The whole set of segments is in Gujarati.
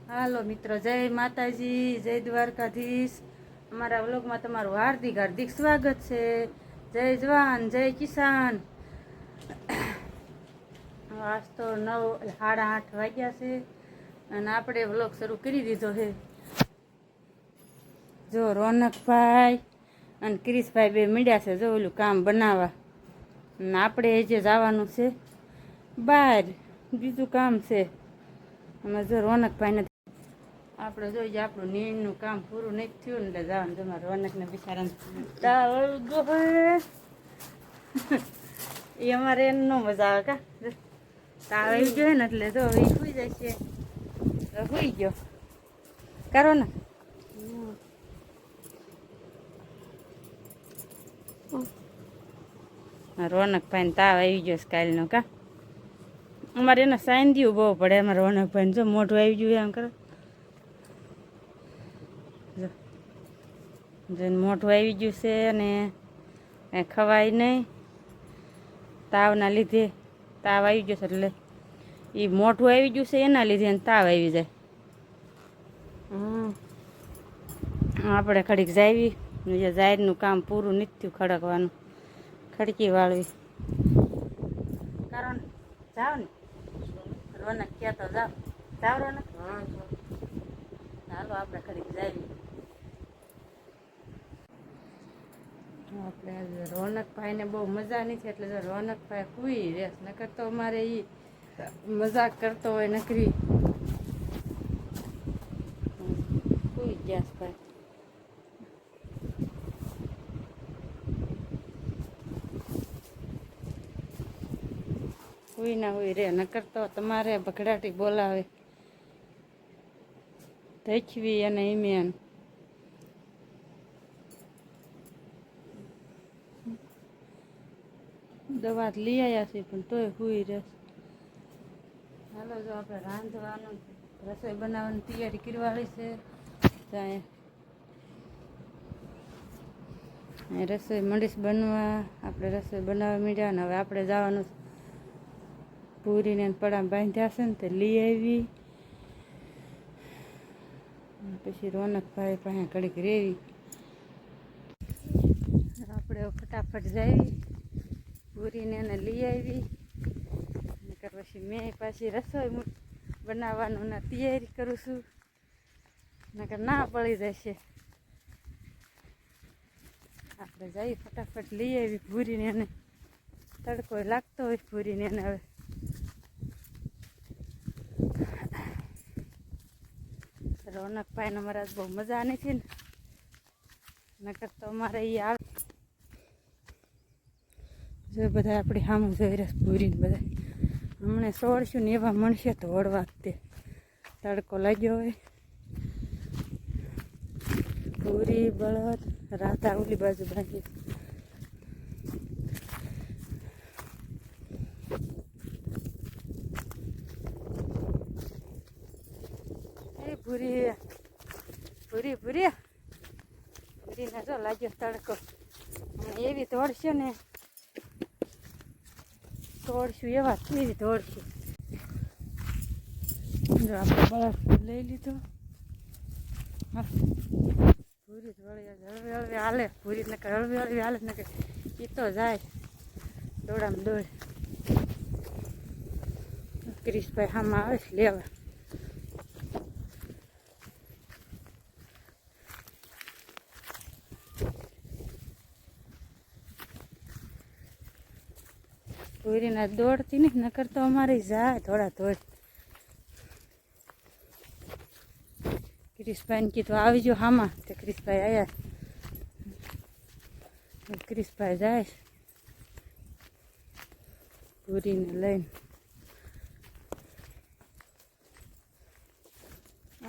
હાલો મિત્રો, જય માતાજી, જય દ્વારકાધીશ. અમારા વ્લોગમાં તમારું હાર્દિક હાર્દિક સ્વાગત છે. જય જવાન, જય કિસાન. આજ તો 9 સાડા 8 વાગ્યા છે અને આપણે વ્લોગ શરૂ કરી દીધો છે. જો રોનકભાઈ અને ક્રિશભાઈ બે મીડ્યા છે, જો ઓલું કામ બનાવવા. અને આપણે જે જવાનું છે બહાર, બીજું કામ છે. અમે જો રોનકભાઈને આપણે જોઈએ આપણું નીણનું કામ પૂરું નથી થયું ને એટલે જવાનું. તમારે રોનકને બિચારાને તાવળગો એ અમારે એને ન મજા આવે કા તાવ આવી ગયો ને એટલે જો એ સુઈ જાય છે. સુઈ ગયો કરો ને રોનકભાઈને તાવ આવી ગયો છે કાલનો કા. અમારે એને સાઈન દેવું બહુ પડે. અમારે રોનકભાઈને જો મોઢું આવી ગયું એમ કરો, જોઈને મોઢું આવી ગયું છે અને કાંઈ ખવાય નહીં તાવના લીધે. તાવ આવી ગયો છે એટલે એ મોઢું આવી ગયું છે એના લીધે એને તાવ આવી જાય. આપણે ખડીક જાવી જે જાહેરનું કામ પૂરું નથી થયું, ખડકવાનું ખડકી વાળવી. કારણ જાઓ ને રોનક ક્યાં તો જાઓ જાઓ રોનક. હાલો આપણે ખડીક જાવી. આપણે રોનકભાઈને બહુ મજા નથી એટલે જો રોનકભાઈ કુઈ રેસ નકર તો અમારે એ મજાક કરતો હોય નકરી કુઈ ગેસ ભાઈ. હુઈ ના હોય રે નકર તો તમારે બગડાટી બોલાવે ધચવી અને ઈમેન. દવા લઈ આવ્યા છે પણ તોય હુઈ રહેશે. હાલો જો આપણે રાંધવાનું રસોઈ બનાવવાની તૈયારી કરવાળી છે. ત્યાં રસોઈ મંડીશ બનવા. આપણે રસોઈ બનાવવા માંડ્યા ને હવે આપણે જવાનું પૂરીને પડામાં બાંધ્યા છે ને તે લઈ આવી. પછી રોનકભાઈ પાસે ઘડીક રેવી. આપણે ફટાફટ જઈ પૂરીને એને લઈ આવી. નકર પછી મેં પાછી રસોઈ બનાવવાનું ને તૈયારી કરું છું, નકર ના પડી જશે. આપણે જઈ ફટાફટ લઈ આવી પૂરીને એને. તડકો લાગતો હોય પૂરીને એને. હવે રોનકભાઈને અમારા બહુ મજા નથી ને નકર તો અમારે એ આવે. જો બધા આપણી સામે જોઈ રહ્યા પૂરીને બધા હમણાં સોળશું ને એવા મળશે તો વળવા તે તડકો લાગ્યો હોય. પૂરી બળદ રાધા ઓલી બાજુ બાંધી. એ પૂરી પૂરી પૂરી પૂરીને જો લાગ્યો તડકો. એવી તોડશે ને તોડશું એવા એવી તોડશું. જો આપણે બળદ લઈ લીધો. હા પૂરી હળવી હળવી હાલે. પૂરી ને હળવી હળવી હાલે ને કે એ તો જાય દોડામાં દોડ. ક્રિશભાઈ આમાં આવે છે લેવા. પૂરીને દોડતી નહીં નકર તો અમારે જાય થોડા થોડ. ક્રિશભાઈને કીધું આવી જો હામાં તે ક્રિશભાઈ આવ્યા. ક્રિશભાઈ જાય પૂરીને લઈને.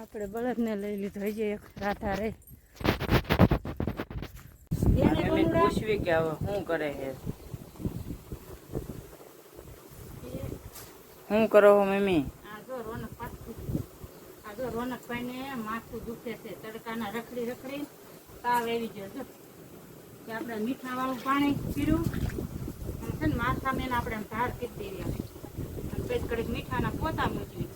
આપણે બળદને લઈ લીધો હજી એક રાધા રે. પૂછવી કે હવે શું કરે છે, શું કરો હો મમ્મી? આ જો રોનકભાઈને માથું દુખે છે તડકાના રખડી રખડી તાવ આવી ગયો. જો કે આપણે મીઠા વાળું પાણી પીરું છે ને માથામાં એને આપણે ધાર કરી દેવી. પછી કડીક મીઠાના પોતા મૂકવી.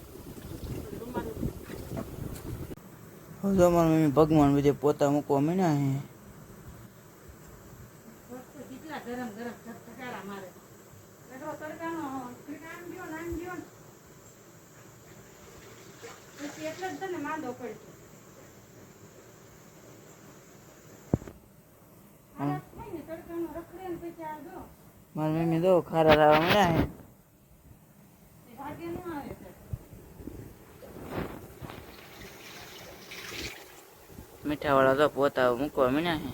જો અમારા મમ્મી ભગવાન બધે પોતા મૂકવા માંડ્યા હે. કેટલા ગરમ ગરમ ધબધકારા મારે એટલો તડકાનો આમ ગયો ને આમ ગયો ને પછી એટલે જ તને માંદો પડશે. આળસ થાય ને તડકાનો રખડે ને પછી આ જો મારા મમ્મી જો ખારા લાવવા માંડ્યા હે. એ ભાગે ન આવે છે. મીઠાવાળા તો પોતા મૂકવા માંડ્યા હે.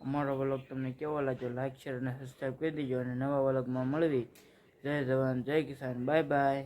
અમારો વ્લોગ તમને કેવો લાગ્યો લાઈક શેર અને સબસ્ક્રાઈબ કરી દેજો અને નવા વ્લોગમાં મળવી. જય જવાન જય કિસાન બાય બાય.